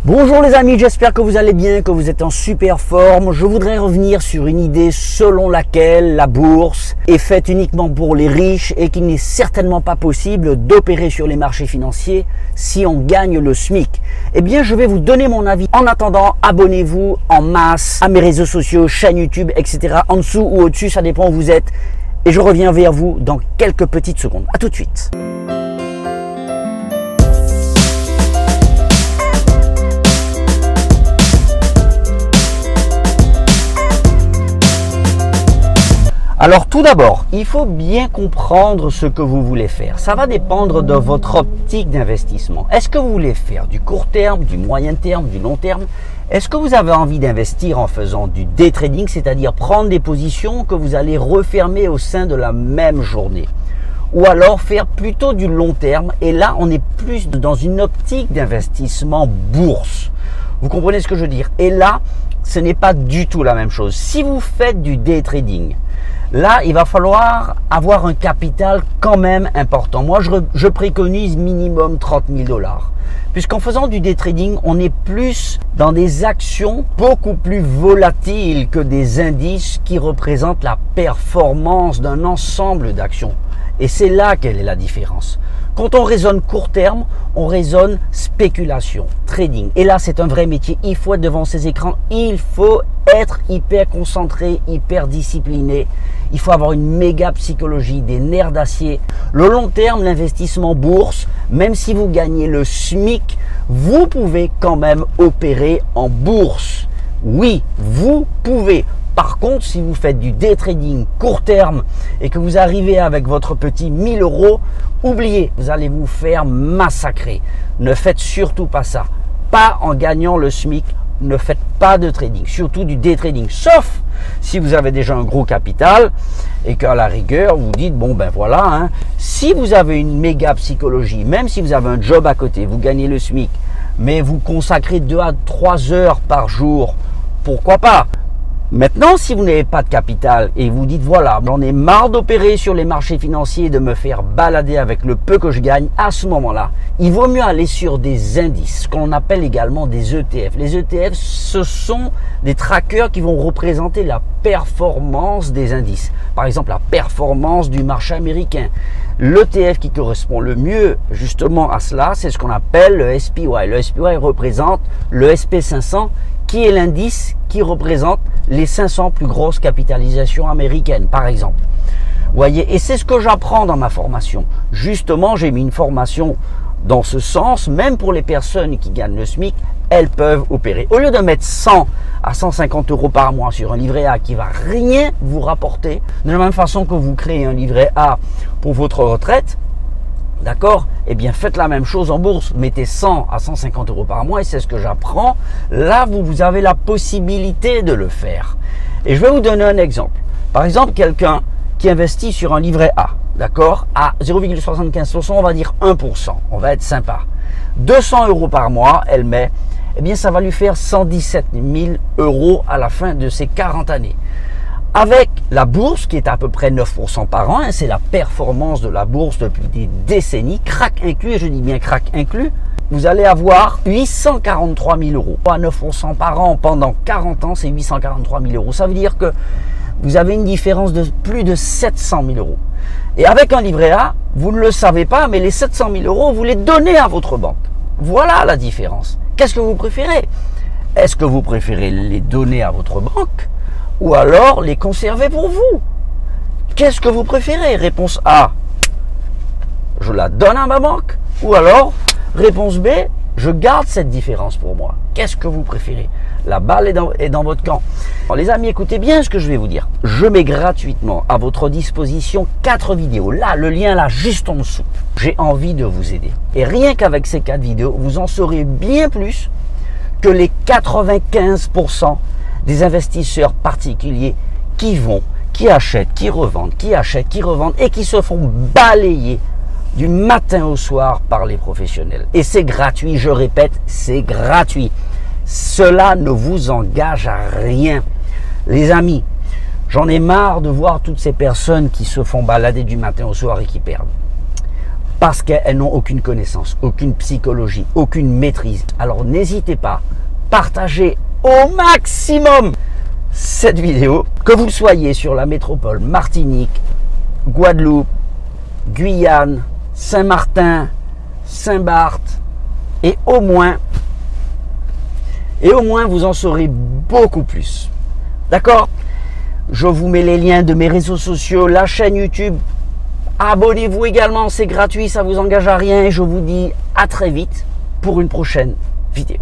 Bonjour les amis, j'espère que vous allez bien, que vous êtes en super forme. Je voudrais revenir sur une idée selon laquelle la bourse est faite uniquement pour les riches et qu'il n'est certainement pas possible d'opérer sur les marchés financiers si on gagne le SMIC. Eh bien, je vais vous donner mon avis. En attendant, abonnez-vous en masse à mes réseaux sociaux, chaîne YouTube, etc. En dessous ou au-dessus, ça dépend où vous êtes. Et je reviens vers vous dans quelques petites secondes. À tout de suite. Alors tout d'abord, il faut bien comprendre ce que vous voulez faire. Ça va dépendre de votre optique d'investissement. Est-ce que vous voulez faire du court terme, du moyen terme, du long terme? Est-ce que vous avez envie d'investir en faisant du day trading, c'est-à-dire prendre des positions que vous allez refermer au sein de la même journée? Ou alors faire plutôt du long terme, et là on est plus dans une optique d'investissement bourse. Vous comprenez ce que je veux dire? Et là, ce n'est pas du tout la même chose. Si vous faites du day trading, là, il va falloir avoir un capital quand même important. Moi, je préconise minimum 30 000 $. Puisqu'en faisant du day trading, on est plus dans des actions beaucoup plus volatiles que des indices qui représentent la performance d'un ensemble d'actions. Et c'est là quelle est la différence. Quand on raisonne court terme, on raisonne spéculation, trading. Et là, c'est un vrai métier. Il faut être devant ces écrans. Il faut être hyper concentré, hyper discipliné. Il faut avoir une méga psychologie, des nerfs d'acier. Le long terme, l'investissement bourse, même si vous gagnez le SMIC, vous pouvez quand même opérer en bourse. Oui, vous pouvez. Par contre, si vous faites du day trading court terme et que vous arrivez avec votre petit 1000 €, oubliez, vous allez vous faire massacrer. Ne faites surtout pas ça. Pas en gagnant le SMIC, ne faites pas de trading, surtout du day trading. Sauf si vous avez déjà un gros capital et qu'à la rigueur, vous dites, bon ben voilà, hein, si vous avez une méga psychologie, même si vous avez un job à côté, vous gagnez le SMIC, mais vous consacrez 2 à 3 heures par jour, pourquoi pas? Maintenant, si vous n'avez pas de capital et vous dites, voilà, j'en ai marre d'opérer sur les marchés financiers et de me faire balader avec le peu que je gagne, à ce moment-là, il vaut mieux aller sur des indices, ce qu'on appelle également des ETF. Les ETF, ce sont des trackers qui vont représenter la performance des indices. Par exemple, la performance du marché américain. L'ETF qui correspond le mieux justement à cela, c'est ce qu'on appelle le SPY. Le SPY représente le SP500, qui est l'indice qui représente les 500 plus grosses capitalisations américaines, par exemple. Vous voyez, et c'est ce que j'apprends dans ma formation. Justement, j'ai mis une formation dans ce sens, même pour les personnes qui gagnent le SMIC, elles peuvent opérer. Au lieu de mettre 100 à 150 € par mois sur un livret A qui va rien vous rapporter, de la même façon que vous créez un livret A pour votre retraite, d'accord? Eh bien, faites la même chose en bourse. Mettez 100 à 150 € par mois et c'est ce que j'apprends. Là, vous avez la possibilité de le faire. Et je vais vous donner un exemple. Par exemple, quelqu'un qui investit sur un livret A, d'accord? À 0,75%, on va dire 1%. On va être sympa. 200 € par mois, elle met, eh bien, ça va lui faire 117 000 € à la fin de ses 40 années. Avec la bourse qui est à peu près 9% par an, hein, c'est la performance de la bourse depuis des décennies, crack inclus, et je dis bien crack inclus, vous allez avoir 843 000 €. À 9% par an pendant 40 ans, c'est 843 000 €. Ça veut dire que vous avez une différence de plus de 700 000 €. Et avec un livret A, vous ne le savez pas, mais les 700 000 €, vous les donnez à votre banque. Voilà la différence. Qu'est-ce que vous préférez? Est-ce que vous préférez les donner à votre banque ou alors les conserver pour vous? Qu'est-ce que vous préférez? Réponse A, je la donne à ma banque. Ou alors, réponse B, je garde cette différence pour moi. Qu'est-ce que vous préférez? La balle est dans votre camp. Alors, les amis, écoutez bien ce que je vais vous dire. Je mets gratuitement à votre disposition 4 vidéos. Là, le lien là, juste en dessous. J'ai envie de vous aider. Et rien qu'avec ces 4 vidéos, vous en saurez bien plus que les 95% des investisseurs particuliers qui achètent, qui revendent et qui se font balayer du matin au soir par les professionnels. Et c'est gratuit, je répète, c'est gratuit. Cela ne vous engage à rien. Les amis, j'en ai marre de voir toutes ces personnes qui se font balader du matin au soir et qui perdent. parce qu'elles n'ont aucune connaissance, aucune psychologie, aucune maîtrise. Alors n'hésitez pas, partagez au maximum cette vidéo, que vous le soyez sur la métropole Martinique, Guadeloupe, Guyane, Saint-Martin, Saint-Barth, et au moins vous en saurez beaucoup plus. D'accord? Je vous mets les liens de mes réseaux sociaux, la chaîne YouTube. Abonnez-vous également, c'est gratuit, ça vous engage à rien. Et je vous dis à très vite pour une prochaine vidéo.